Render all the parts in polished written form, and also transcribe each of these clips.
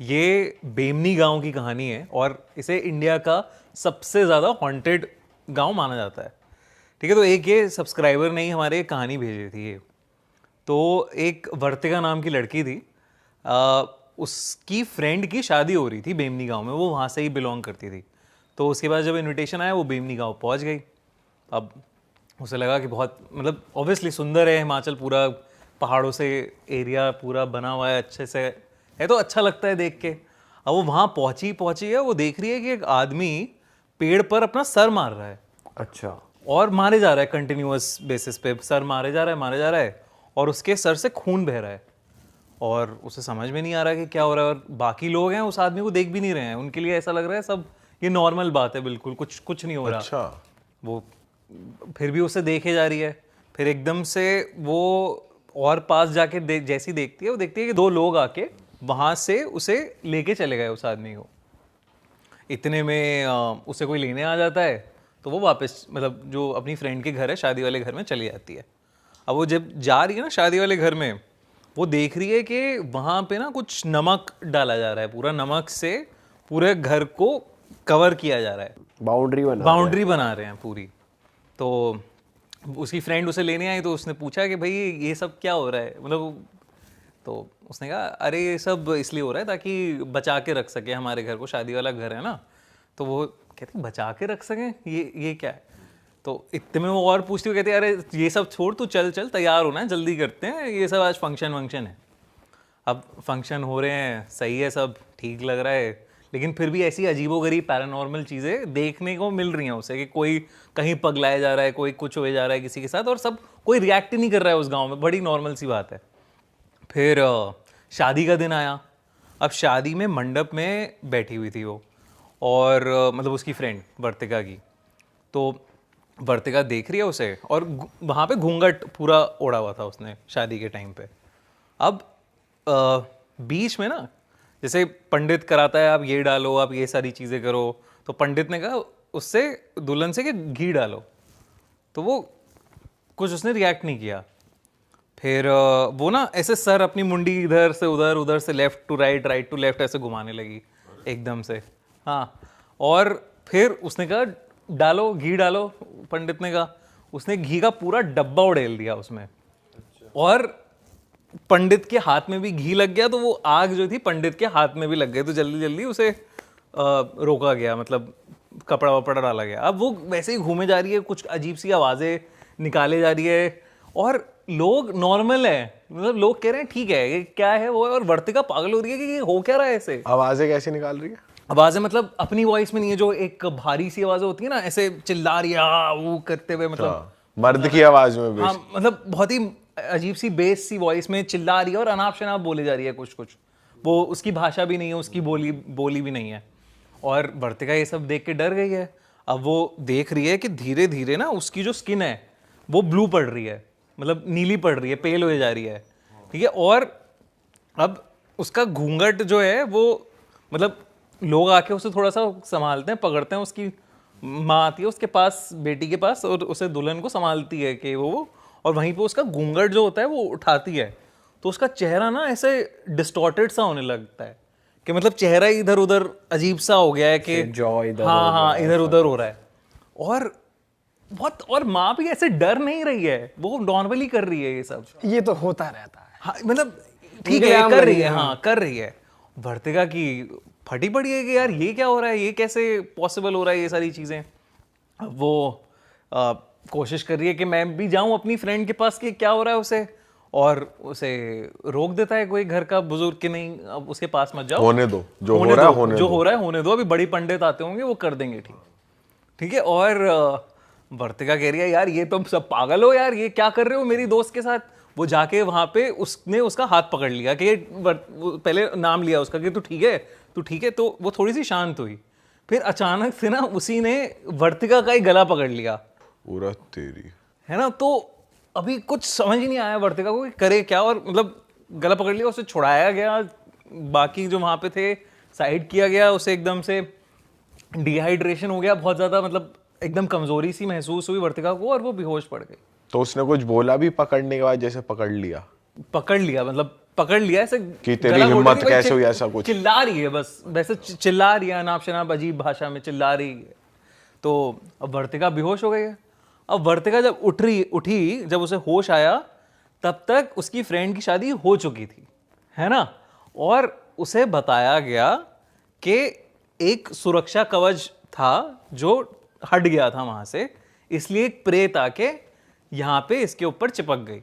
ये बेमनी गांव की कहानी है और इसे इंडिया का सबसे ज़्यादा हॉन्टेड गांव माना जाता है। ठीक है, तो एक ये सब्सक्राइबर ने ही हमारे एक कहानी भेजी थी ये। तो एक वर्तिका नाम की लड़की थी, उसकी फ्रेंड की शादी हो रही थी बेमनी गांव में, वो वहाँ से ही बिलोंग करती थी। तो उसके बाद जब इनविटेशन आया वो बेमनी गांव पहुँच गई। अब उसे लगा कि बहुत मतलब ऑब्वियसली सुंदर है हिमाचल, पूरा पहाड़ों से एरिया पूरा बना हुआ है, अच्छे से है, तो अच्छा लगता है देख के। अब वो वहाँ पहुंची है, वो देख रही है कि एक आदमी पेड़ पर अपना सर मार रहा है। अच्छा। और मारे जा रहा है कंटिन्यूअस बेसिस पे, सर मारे जा रहा है और उसके सर से खून बह रहा है और उसे समझ में नहीं आ रहा कि क्या हो रहा है। और बाकी लोग हैं उस आदमी को देख भी नहीं रहे हैं, उनके लिए ऐसा लग रहा है सब ये नॉर्मल बात है, बिल्कुल कुछ नहीं हो रहा। अच्छा। वो फिर भी उसे देखे जा रही है। फिर एकदम से वो और पास जाके जैसी देखती है, वो देखती है कि दो लोग आके वहां से उसे लेके चले गए उस आदमी को। इतने में उसे कोई लेने आ जाता है, तो वो वापस मतलब जो अपनी फ्रेंड के घर है, शादी वाले घर में चली जाती है। अब वो जब जा रही है ना शादी वाले घर में, वो देख रही है कि वहाँ पे ना कुछ नमक डाला जा रहा है, पूरा नमक से पूरे घर को कवर किया जा रहा है, बाउंड्री बना रहे हैं पूरी। तो उसकी फ्रेंड उसे लेने आई, तो उसने पूछा कि भाई ये सब क्या हो रहा है, मतलब तो उसने कहा अरे ये सब इसलिए हो रहा है ताकि बचा के रख सके हमारे घर को, शादी वाला घर है ना। तो वो कहती बचा के रख सकें, ये क्या है। तो इतने में वो और पूछती हुई कहती है अरे ये सब छोड़, तू चल तैयार होना है, जल्दी करते हैं, ये सब आज फंक्शन वंक्शन है। अब फंक्शन हो रहे हैं, सही है, सब ठीक लग रहा है, लेकिन फिर भी ऐसी अजीबोगरीब पैरानॉर्मल चीज़ें देखने को मिल रही हैं उसे कि कोई कहीं पगलाया जा रहा है, कोई कुछ हो जा रहा है किसी के साथ, और सब कोई रिएक्ट नहीं कर रहा है उस गांव में, बड़ी नॉर्मल सी बात है। फिर शादी का दिन आया। अब शादी में मंडप में बैठी हुई थी वो, और मतलब उसकी फ्रेंड वर्तिका की। तो वर्तिका देख रही है उसे, और वहाँ पे घूंघट पूरा ओढ़ा हुआ था उसने शादी के टाइम पे। अब बीच में ना जैसे पंडित कराता है, आप ये डालो, आप ये सारी चीज़ें करो, तो पंडित ने कहा उससे दुल्हन से कि घी डालो, तो वो कुछ उसने रिएक्ट नहीं किया। फिर वो ना ऐसे सर अपनी मुंडी इधर से उधर, उधर से left to right, right to left ऐसे घुमाने लगी एकदम से। हाँ, और फिर उसने कहा डालो घी डालो, पंडित ने कहा। उसने घी का पूरा डब्बा उड़ेल दिया उसमें, और पंडित के हाथ में भी घी लग गया, तो वो आग जो थी पंडित के हाथ में भी लग गई, तो जल्दी जल्दी उसे रोका गया, मतलब कपड़ा वपड़ा डाला गया। अब वो वैसे ही घूमे जा रही है, कुछ अजीब सी आवाज़ें निकाले जा रही है, और लोग नॉर्मल है, मतलब लोग कह रहे हैं ठीक है ये क्या है वो है, और वर्तिका पागल हो रही है कि ये हो क्या रहा है ऐसे। आवाजें कैसे निकाल रही है? आवाज़ें मतलब अपनी वॉइस में नहीं है, जो एक भारी सी आवाज़ें होती है ना, ऐसे चिल्ला रही है वो करते हुए, मतलब मर्द की आवाज में। हाँ, मतलब बहुत ही अजीब सी बेस सी वॉइस में चिल्ला रही है और अनाप शनाप बोले जा रही है कुछ कुछ। वो उसकी भाषा भी नहीं है, उसकी बोली भी नहीं है। और वर्तिका ये सब देख के डर गई है। अब वो देख रही है कि धीरे धीरे ना उसकी जो स्किन है वो ब्लू पड़ रही है, मतलब नीली पड़ रही है, पेल हो जा रही है। ठीक है, और अब उसका घूंघट जो है वो, मतलब लोग आके उसे थोड़ा सा संभालते हैं, पकड़ते हैं, उसकी माँ आती है उसके पास, बेटी के पास, और उसे दुल्हन को संभालती है कि वो, और वहीं पे उसका घूंघट जो होता है वो उठाती है, तो उसका चेहरा ना ऐसे डिस्टॉर्टेड सा होने लगता है, कि मतलब चेहरा इधर उधर अजीब सा हो गया है कि जॉ इधर, हाँ इधर उधर हो रहा है। और बहुत, और माँ भी ऐसे डर नहीं रही है, वो नॉर्मली कर रही है ये सब। ये तो होता रहता है। हाँ, मतलब ठीक है कर रही है, हाँ कर रही है। वर्तिका की फटी पड़ी है कि यार ये क्या हो रहा है, ये कैसे पॉसिबल हो रहा है ये सारी चीजें। वो कोशिश कर रही है कि मैं भी जाऊं अपनी फ्रेंड के पास कि क्या हो रहा है उसे, और उसे रोक देता है कोई घर का बुजुर्ग कि नहीं अब उसके पास मत जाओ, होने दो, जो हो रहा है होने दो, अभी बड़ी पंडित आते होंगे वो कर देंगे ठीक। ठीक है, और वर्तिका कह रही है यार ये तो सब पागल हो यार, ये क्या कर रहे हो मेरी दोस्त के साथ। वो जाके वहां पे उसने उसका हाथ पकड़ लिया कि पहले नाम लिया उसका कि तू ठीक है, तो वो थोड़ी सी शांत हुई। फिर अचानक से ना उसी ने वर्तिका का ही गला पकड़ लिया पूरा, तेरी है ना। तो अभी कुछ समझ ही नहीं आया वर्तिका को कि करे क्या, और मतलब गला पकड़ लिया, उसे छुड़ाया गया, बाकी जो वहां पे थे साइड किया गया, उसे एकदम से डिहाइड्रेशन हो गया बहुत ज्यादा, मतलब एकदम कमजोरी सी महसूस हुई वर्तिका को, और वो बेहोश पड़ गई। तो उसने कुछ बोला भी पकड़ने के बाद, जैसे पकड़ लिया मतलब पकड़ लिया ऐसे कि तेरी गला घोट हिम्मत रही, कैसे हुई, ऐसा कुछ। चिल्ला रही है बस वैसे चिल्ला रही है, अनाप शनाप अजीब भाषा में चिल्ला रही है। तो अब वर्तिका बेहोश हो गई है। अब वर्तिका जब उठी जब उसे होश आया तब तक उसकी फ्रेंड की शादी हो चुकी थी, है ना। और उसे बताया गया कि एक सुरक्षा कवच था जो हट गया था वहां से, इसलिए एक प्रेत आके यहाँ पे इसके ऊपर चिपक गई।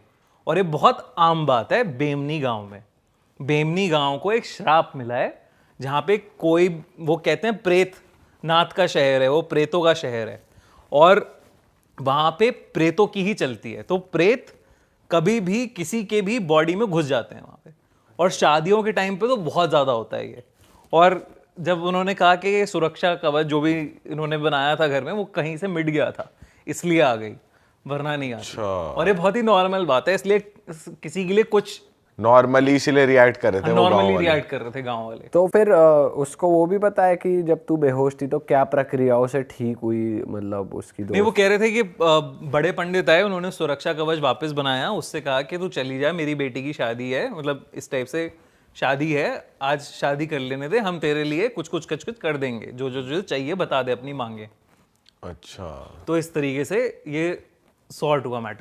और ये बहुत आम बात है बेमनी गांव में। बेमनी गांव को एक श्राप मिला है जहाँ पे कोई, वो कहते हैं प्रेत नाथ का शहर है, वो प्रेतों का शहर है और वहां पे प्रेतों की ही चलती है। तो प्रेत कभी भी किसी के भी बॉडी में घुस जाते हैं वहां पे, और शादियों के टाइम पे तो बहुत ज्यादा होता है ये। और जब उन्होंने कहा कि ये सुरक्षा कवच जो भी इन्होंने बनाया था घर में वो कहीं से मिट गया था इसलिए आ गई, वरना नहीं आती। अच्छा। और ये बहुत ही नॉर्मल बात है, इसलिए किसी के लिए कुछ नॉर्मली इसीलिए रिएक्ट कर रहे थे वो गांव नॉर्मली वाले। रिएक्ट कर रहे थे गांव वाले। तो फिर उसको वो भी पता है कि जब तू बेहोश थी तो क्या प्रक्रियाओं से ठीक हुई, मतलब उसकी नहीं, वो कह रहे थे कि बड़े पंडित आए, उन्होंने सुरक्षा कवच वापस बनाया, उससे कहा कि तू चली जा, मेरी बेटी की शादी है, मतलब इस टाइप से शादी है, आज शादी कर लेने दे, हम तेरे लिए कुछ कुछ कर देंगे, जो जो जो चाहिए बता दे, अपनी मांगे। अच्छा। तो इस तरीके से ये सॉर्ट हुआ मैटर।